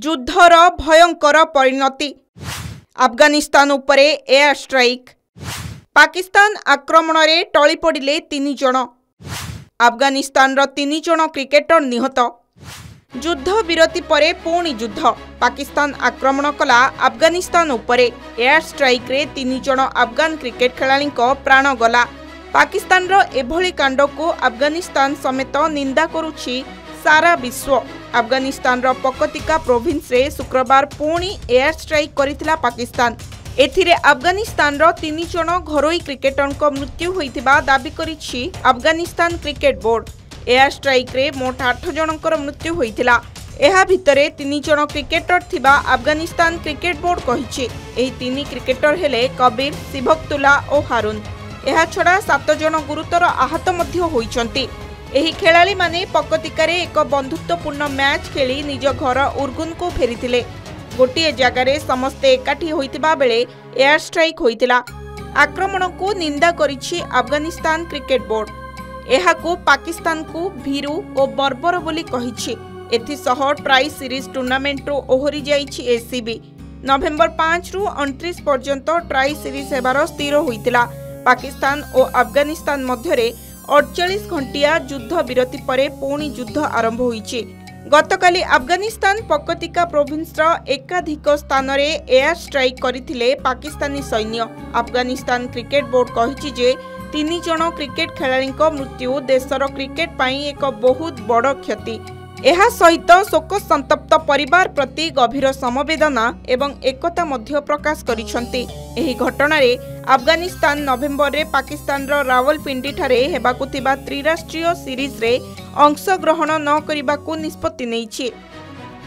युद्धर भयंकर परिणति। अफगानिस्तान उपरे एयर स्ट्राइक। पाकिस्तान आक्रमण रे टळी पड़िले 3 जण। अफगानिस्तान 3 जण क्रिकेटर निहत। युद्ध विरति परे पुणी युद्ध। पाकिस्तान आक्रमण कला अफगानिस्तान उपरे। एयर स्ट्राइक रे 3 जण अफगान क्रिकेट खेलाड़ी प्राण गला। पाकिस्तान रो एभली कांड को अफगानिस्तान समेत निंदा करुछि सारा विश्व। अफगानिस्तान रो पकतिका प्रोविंस रे शुक्रवार पुणी एयर स्ट्राइक करिथिला पाकिस्तान। एथिरे अफगानिस्तान रो 3 जण घरोई क्रिकेटर को मृत्यु होइथिबा दाबी करिछि Afghanistan cricket board. Air strike रे मोट 8 जनकर मृत्यु होइथिला। एहा भितरे 3 जण क्रिकेटर थिबा अफगानिस्तान क्रिकेट बोर्ड कहिछि। एही 3 क्रिकेटर हेले कबीर, सिबकतुल्ला और हारून। एहा छडा 7 जण गुरुतर आहत मध्य होइछन्ति। एही खेलाड़ी माने पकतिकारे एक बंधुत्वपूर्ण मैच खेली निज घर उर्गुन को फेरिथिले। गोटिए जगारे समस्ते एकाठी होइतिबा बेले एयर स्ट्राइक होइतिला। आक्रमण को निंदा करिछि अफगानिस्तान क्रिकेट बोर्ड। एहाकू पाकिस्तान को भीरू और बर्बर बोली कहिछि। एथिसह ट्राई सीरीज टूर्नामेंट रो ओहरी जाइछि एसीबी। नवेम्बर 5 रु 29 पर्यंत ट्राई सीरीज हेबार स्थिर होइतिला। पाकिस्तान और अफगानिस्तान मध्यरे 48 घंटिया युद्ध विरति परे पुणी युद्ध आरंभ होइछि। गतकाली अफगानिस्तान पकतिका प्रोविंस रो एकाधिक स्थान रे एयर स्ट्राइक करिथिले पाकिस्तानी सैन्य। अफगानिस्तान क्रिकेट बोर्ड कहिछि जे 3 जण क्रिकेट खेलाड़ी मृत्यु देशर क्रिकेट पाई एक बहुत बड़ क्षति। एहा सहित शोक संतप्त परिवार प्रति गभीर समवेदना एवं एकता मध्य प्रकाश करिसंती। एही घटना रे अफगानिस्तान नवेम्बर रे पाकिस्तान रो रावलपिंडी ठारे हेबाकु थिबा त्रिराष्ट्रीय सीरीज रे अंशग्रहण न करिबाकु निष्पत्ति नेइछि।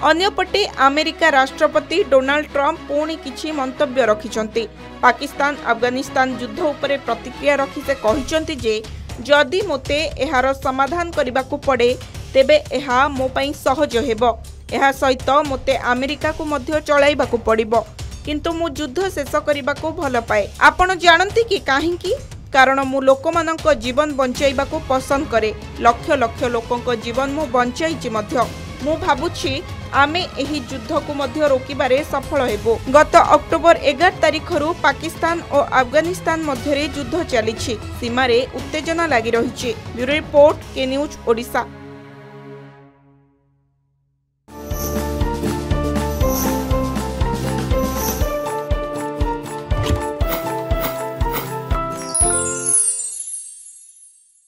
अन्यपटे अमेरिका राष्ट्रपति डोनाल्ड ट्रम्प पुणी किछि मंतव्य रखिसंती। पाकिस्तान अफगानिस्तान युद्ध उपरे प्रतिक्रिया रखि से कहिसंती जे जदि मोते एहार समाधान करिबाकु पड़े तेबे एहा मो पई सहज हेबो। एहा सहित मोते अमेरिका को मध्य चलाइबाकु पड़िबो, किंतु मु युद्ध शेष करिबाकु भल पाए। आपण जानती कि काहेकि? कारण मु लोकमानक जीवन बंचाइबाकु पसंद करे। लक्ष लक्ष लोकक जीवन मु बंचाइछि मध्य। मु भाबुछि आमे एही युद्ध को मध्य रोकिबारे सफल हेबो। गत अक्टोबर 11 तारिख रु पाकिस्तान और अफगानिस्तान मध्य युद्ध चलिछि। सीमा रे उत्तेजना लागि रहिछि। ब्यूरो रिपोर्ट के न्यूज ओडिशा।